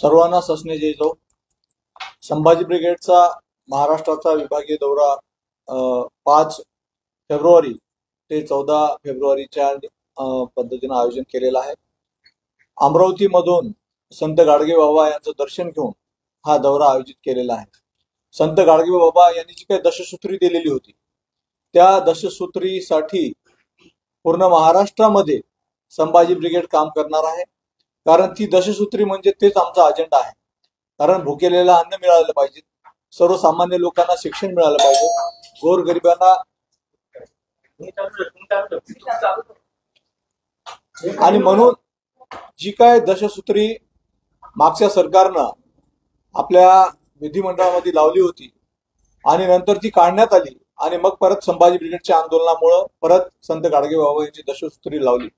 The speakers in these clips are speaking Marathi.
सर्वांना ससने जय जो. संभाजी ब्रिगेडचा महाराष्ट्राचा विभागीय दौरा 5 फेब्रुवारी ते 14 फेब्रुवारीच्या पद्धतीने आयोजन केलेलं आहे. अमरावतीमधून संत गाडगे बाबा यांचं दर्शन घेऊन हा दौरा आयोजित केलेला आहे. संत गाडगे बाबा यांनी जी काही दशसूत्री दिलेली होती त्या दशसूत्रीसाठी पूर्ण महाराष्ट्रामध्ये संभाजी ब्रिगेड काम करणार आहे. कारण ती दशसूत्री म्हणजे तेच आमचा अजेंडा आहे. कारण भुकेलेला अन्न मिळालं पाहिजे, सर्वसामान्य लोकांना शिक्षण मिळालं पाहिजे, गोरगरिबांना आणि म्हणून जी काय दशसूत्री मागच्या सरकारनं आपल्या विधिमंडळामध्ये लावली होती आणि नंतर ती काढण्यात आली आणि मग परत संभाजी ब्रिगेडच्या आंदोलनामुळे परत संत गाडगे बाबा यांची दशसूत्री लावली.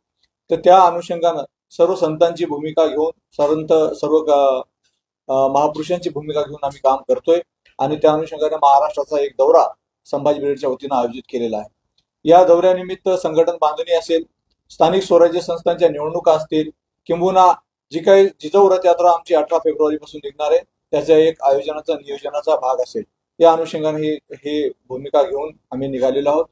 तर त्या अनुषंगानं सर्व संतांची भूमिका घेऊन सर्व महापुरुषांची भूमिका घेऊन आम्ही काम करतोय आणि त्या अनुषंगाने महाराष्ट्राचा एक दौरा संभाजी ब्रिगेडच्या वतीनं आयोजित केलेला आहे. या दौऱ्यानिमित्त संघटन बांधणी असेल, स्थानिक स्वराज्य संस्थांच्या निवडणुका असतील, किंबहुना जी काही जिजाऊ रथ यात्रा आमची 18 फेब्रुवारी पासून निघणार आहे त्याच्या एक आयोजनाचा नियोजनाचा भाग असेल. या अनुषंगाने हे भूमिका घेऊन आम्ही निघालेलो आहोत.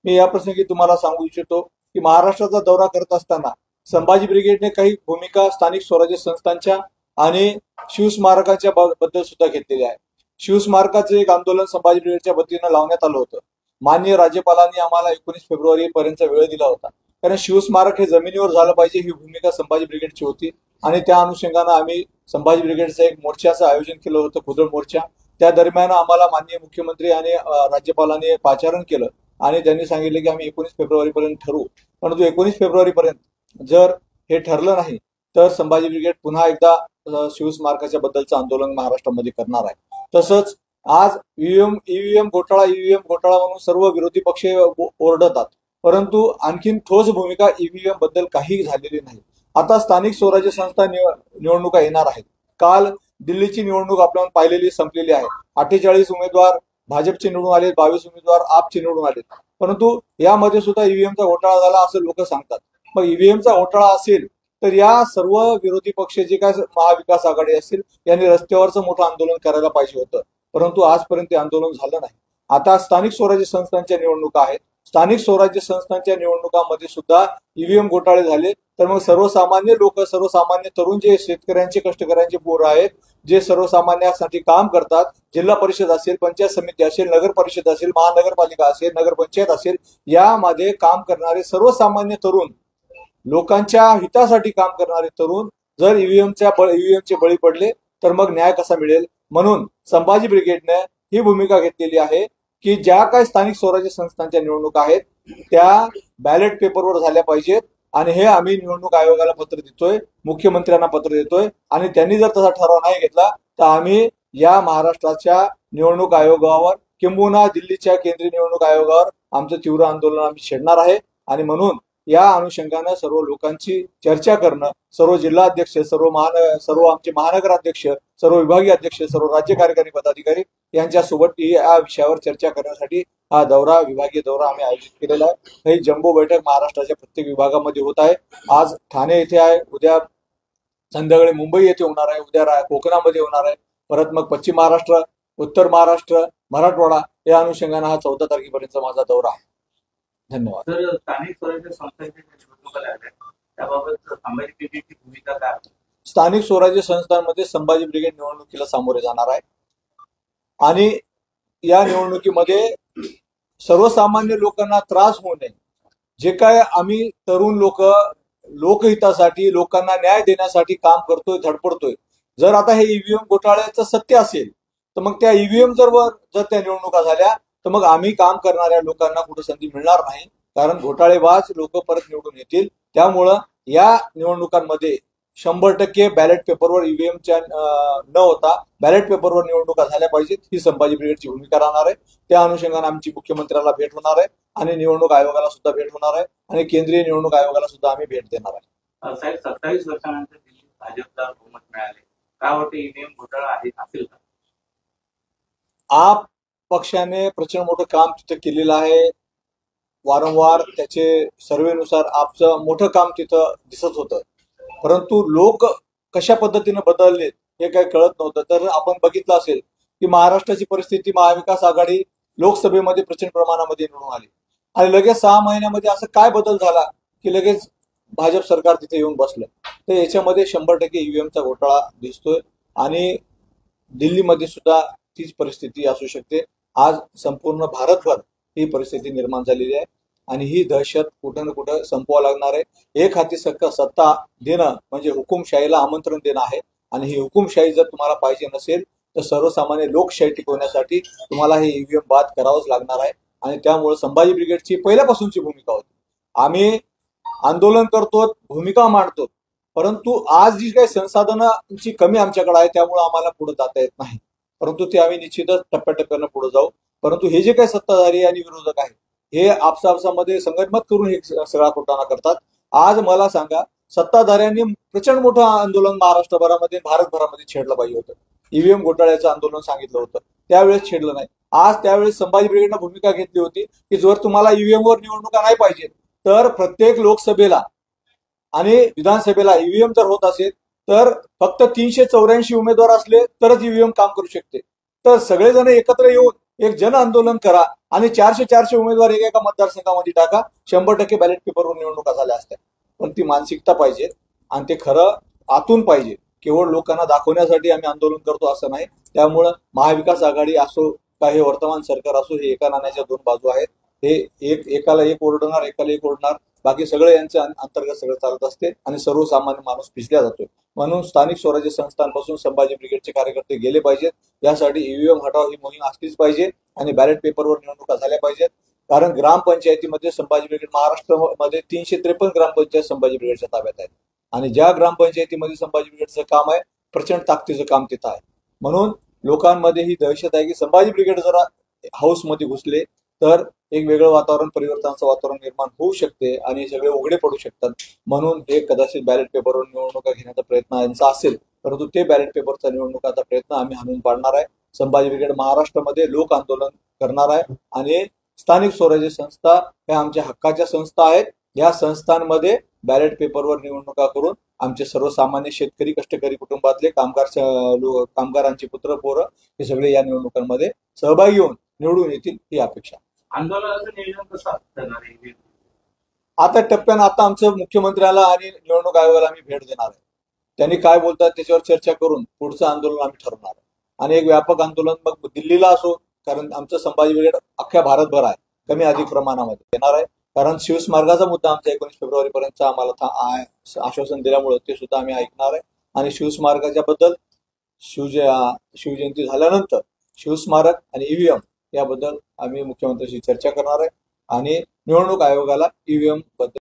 मी या प्रसंगी तुम्हाला सांगू इच्छितो की महाराष्ट्राचा दौरा करत असताना संभाजी ब्रिगेडने काही भूमिका स्थानिक स्वराज्य संस्थांच्या आणि शिवस्मारकाच्या बद्दल सुद्धा घेतलेली आहे. शिवस्मारकाचं एक आंदोलन संभाजी ब्रिगेडच्या वतीनं लावण्यात आलं होतं. माननीय राज्यपालांनी आम्हाला 19 फेब्रुवारी पर्यंत वेळ दिला होता. कारण शिवस्मारक हे जमिनीवर झालं पाहिजे ही भूमिका संभाजी ब्रिगेडची होती आणि त्या अनुषंगानं आम्ही संभाजी ब्रिगेडचं एक मोर्चाचं आयोजन केलं होतं, खुदळ मोर्चा. त्या दरम्यान आम्हाला माननीय मुख्यमंत्री आणि राज्यपालांनी पाचारण केलं आणि त्यांनी सांगितलं की आम्ही 19 फेब्रुवारी पर्यंत ठरवू. परंतु 19 फेब्रुवारी पर्यंत जर हे ठरलं नाही तर संभाजी ब्रिगेड पुन्हा एकदा शिवस्मारकाच्या बद्दलचं आंदोलन महाराष्ट्रामध्ये करणार आहे. तसंच आज ईव्हीएम घोटाळा म्हणून सर्व विरोधी पक्ष ओरडतात, परंतु आणखीन ठोस भूमिका ईव्हीएम बद्दल काही झालेली नाही. आता स्थानिक स्वराज्य संस्था निवडणुका येणार आहेत. काल दिल्लीची निवडणूक आपण पाहिलेली संपलेली आहे. 48 उमेदवार भाजपचे निवडून आले, 22 उमेदवार आपचे निवडून आले. परंतु यामध्ये सुद्धा ईव्हीएमचा घोटाळा झाला असं लोक सांगतात. मग ईव्हीएमचा घोटाळा असेल तर या सर्व विरोधी पक्ष जे काय महाविकास आघाडी असतील यांनी रस्त्यावरचं मोठं आंदोलन करायला पाहिजे होतं, परंतु आजपर्यंत ते आंदोलन झालं नाही. आता स्थानिक स्वराज्य संस्थांच्या निवडणुका आहेत. स्थानिक स्वराज्य संस्थांच्या निवडणुकांमध्ये सुद्धा ईव्हीएम घोटाळे झाले तर मग सर्वसामान्य लोक, सर्वसामान्य तरुण जे शेतकऱ्यांचे कष्टकऱ्यांचे पोरं आहेत, जे सर्वसामान्यासाठी काम करतात, जिल्हा परिषद असेल, पंचायत समिती असेल, नगर परिषद असेल, महानगरपालिका असेल, नगरपंचायत असेल, यामध्ये काम करणारे सर्वसामान्य तरुण, लोकांच्या हितासाठी काम करणारे तरुण जर ईव्हीएमचे बळी पडले तर मग न्याय कसा मिळेल. म्हणून संभाजी ब्रिगेडने ही भूमिका घेतलेली आहे की ज्या काही स्थानिक स्वराज्य संस्थांच्या निवडणुका आहेत त्या बॅलेट पेपरवर झाल्या पाहिजेत आणि हे आम्ही निवडणूक आयोगाला पत्र देतोय, मुख्यमंत्र्यांना पत्र देतोय आणि त्यांनी जर तसा ठराव नाही घेतला तर आम्ही या महाराष्ट्राच्या निवडणूक आयोगावर किंबहुना दिल्लीच्या केंद्रीय निवडणूक आयोगावर आमचं तीव्र आंदोलन आम्ही छेडणार आहे. आणि म्हणून या अनुषंगानं सर्व लोकांची चर्चा करणं, सर्व जिल्हाध्यक्ष, सर्व आमचे महानगराध्यक्ष, सर्व विभागीय अध्यक्ष, सर्व राज्य कार्यकारी पदाधिकारी यांच्यासोबत या विषयावर चर्चा करण्यासाठी हा विभागीय दौरा आम्ही आयोजित केलेला आहे. ही जम्बो बैठक महाराष्ट्राच्या प्रत्येक विभागामध्ये होत आहे. आज ठाणे येथे आहे, उद्या संध्याकाळी मुंबई येथे होणार आहे, उद्या कोकणामध्ये होणार आहे, परत मग पश्चिम महाराष्ट्र, उत्तर महाराष्ट्र, मराठवाडा या अनुषंगाने हा 14 तारखेपर्यंत माझा दौरा आहे. धन्यवाद. स्थानिक स्वराज्य संस्थांच्या निवडणुका लागल्या त्याबाबत संभाजी ब्रिगेडची भूमिका काय? स्थानिक स्वराज्य संस्थांमध्ये संभाजी ब्रिगेड निवडणुकीला सामोरे जाणार आहे आणि या निवडणुकीमध्ये सर्वसामान्य लोकांना त्रास होऊ नये, जे काय आम्ही तरुण लोकहितासाठी, लोकांना न्याय देण्यासाठी काम करतोय, धडपडतोय, जर आता हे ईव्हीएम घोटाळ्याचं सत्य असेल तर मग त्या ईव्हीएम जर त्या निवडणुका झाल्या तर मग आम्ही काम करणाऱ्या लोकांना कुठे संधी मिळणार नाही. कारण घोटाळेबाज लोक परत निवडून येतील. त्यामुळं या निवडणुकांमध्ये 100% बॅलेट पेपरवर ईव्हीएमच्या न होता बॅलेट पेपरवर निवडणुका झाल्या पाहिजेत ही संभाजी ब्रिगेडची भूमिका राहणार आहे. त्या अनुषंगाने आमची मुख्यमंत्र्याला भेट होणार आहे आणि निवडणूक आयोगाला सुद्धा भेट होणार आहे आणि केंद्रीय निवडणूक आयोगाला सुद्धा आम्ही भेट देणार आहे. साहेब, 27 वर्षानंतर दिल्लीत भाजपला बहुमत मिळाले, काय वाटतं ईव्हीएम घोटाळा असेल का? आप पक्षाने प्रचंड मोठं काम तिथं केलेलं आहे. वारंवार त्याचे सर्वेनुसार आपचं मोठं काम तिथं दिसत होतं, परंतु लोक कशा पद्धतीने बदलले हे काही कळत नव्हतं. तर आपण बघितलं असेल की महाराष्ट्राची परिस्थिती, महाविकास आघाडी लोकसभेमध्ये प्रचंड प्रमाणामध्ये निवडून आली आणि लगेच 6 महिन्यामध्ये असं काय बदल झाला की लगेच भाजप सरकार तिथे येऊन बसलं. तर याच्यामध्ये 100% ईव्हीएमचा घोटाळा दिसतोय आणि दिल्लीमध्ये सुद्धा तीच परिस्थिती असू शकते. आज संपूर्ण भारतभर ही परिस्थिती निर्माण झालेली आहे आणि ही दहशत कुठं ना कुठं संपवावं लागणार आहे. एक हाती सत्ता देणं म्हणजे हुकुमशाहीला आमंत्रण देणं आहे आणि ही हुकुमशाही जर तुम्हाला पाहिजे नसेल तर सर्वसामान्य लोकशाही टिकवण्यासाठी तुम्हाला हे ईव्हीएम बाद करावंच लागणार आहे. आणि त्यामुळे संभाजी ब्रिगेडची पहिल्यापासूनची भूमिका होती, आम्ही आंदोलन करतो, भूमिका मांडतो, परंतु आज जी काही संसाधनांची कमी आमच्याकडे आहे त्यामुळे आम्हाला पुढे जाता येत नाही. परंतु ते आम्ही निश्चितच टप्प्याटप्प्यानं पुढे जाऊ. परंतु हे जे काही सत्ताधारी आणि विरोधक आहेत हे आपसापसामध्ये संगनमत करून हे सगळा कुटाणा करतात. आज मला सांगा, सत्ताधाऱ्यांनी प्रचंड मोठं आंदोलन महाराष्ट्रभरामध्ये भारतभरामध्ये छेडलं पाहिजे होतं. ईव्हीएम घोटाळ्याचं आंदोलन सांगितलं होतं, त्यावेळेस छेडलं नाही. आज त्यावेळेस संभाजी ब्रिगेडनं भूमिका घेतली होती की जर तुम्हाला ईव्हीएमवर निवडणुका नाही पाहिजे तर प्रत्येक लोकसभेला आणि विधानसभेला ईव्हीएम जर होत असेल तर फक्त 384 उमेदवार असले तरच ईव्हीएम काम करू शकते. तर सगळेजण एकत्र येऊन एक जन आंदोलन करा आणि 400 उमेदवार एका मतदारसंघामध्ये टाका, 100% बॅलेट पेपरवर निवडणुका झाल्या असत्या. पण ती मानसिकता पाहिजे आणि ते खरं आतून पाहिजे. केवळ लोकांना दाखवण्यासाठी आम्ही आंदोलन करतो असं नाही. त्यामुळं महाविकास आघाडी असो का हे वर्तमान सरकार असो, हे एका नाण्याच्या दोन बाजू आहेत. हे एकाला एक ओरडणार, एकाला एक ओरडणार, बाकी सगळं यांच्या अंतर्गत सगळं चालत असते आणि सर्वसामान्य माणूस पिसल्या जातोय. म्हणून स्थानिक स्वराज्य संस्थांपासून संभाजी ब्रिगेडचे कार्यकर्ते गेले पाहिजेत. यासाठी ईव्हीएम हटाव ही मोहीम असलीच पाहिजे आणि बॅलेट पेपरवर निवडणुका झाल्या पाहिजेत. कारण ग्रामपंचायतीमध्ये संभाजी ब्रिगेड, महाराष्ट्रामध्ये 353 ग्रामपंचायत संभाजी ब्रिगेडच्या ताब्यात आहेत आणि ज्या ग्रामपंचायतीमध्ये संभाजी ब्रिगेडचं काम आहे, प्रचंड ताकदीचं काम तिथं आहे. म्हणून लोकांमध्ये ही दहशत आहे की संभाजी ब्रिगेड जरा हाऊसमध्ये घुसले तर एक वेगळं वातावरण, परिवर्तनाचं वातावरण निर्माण होऊ शकते आणि हे सगळे उघडे पडू शकतात. म्हणून हे कदाचित बॅलेट पेपरवर निवडणुका घेण्याचा प्रयत्न यांचा असेल, परंतु ते बॅलेट पेपरचा निवडणुकाचा प्रयत्न आम्ही हाणून पाडणार आहे. संभाजी ब्रिगेड महाराष्ट्रामध्ये लोक आंदोलन करणार आहे आणि स्थानिक स्वराज्य संस्था ह्या आमच्या हक्काच्या संस्था आहेत. या संस्थांमध्ये बॅलेट पेपरवर निवडणुका करून आमचे सर्वसामान्य शेतकरी, कष्टकरी कुटुंबातले कामगारांची पुत्र पोरं हे सगळे या निवडणुकांमध्ये सहभागी होऊन निवडून येतील ही अपेक्षा. आंदोलनाचं नियोजन कसं असणार आहे? आता टप्प्यानं आता आमचं मुख्यमंत्र्याला आणि निवडणूक आयोगाला आम्ही भेट देणार आहे. त्यांनी काय बोलतात त्याच्यावर चर्चा करून पुढचं आंदोलन आम्ही ठरवणार आहे आणि एक व्यापक आंदोलन मग दिल्लीला असो, कारण आमचं संभाजी ब्रिगेड अख्ख्या भारतभर आहे, कमी अधिक प्रमाणामध्ये येणार आहे. कारण शिवस्मार्गाचा मुद्दा आमचा 19 फेब्रुवारीपर्यंत आम्हाला आश्वासन दिल्यामुळे ते सुद्धा आम्ही ऐकणार आहे आणि शिवस्मारकाच्या बद्दल शिवजयंती झाल्यानंतर शिवस्मारक आणि ईव्हीएम याबद्दल आम्ही मुख्यमंत्र्यांशी चर्चा करणार आहे आणि निवडणूक आयोगाला ईव्हीएम बद्दल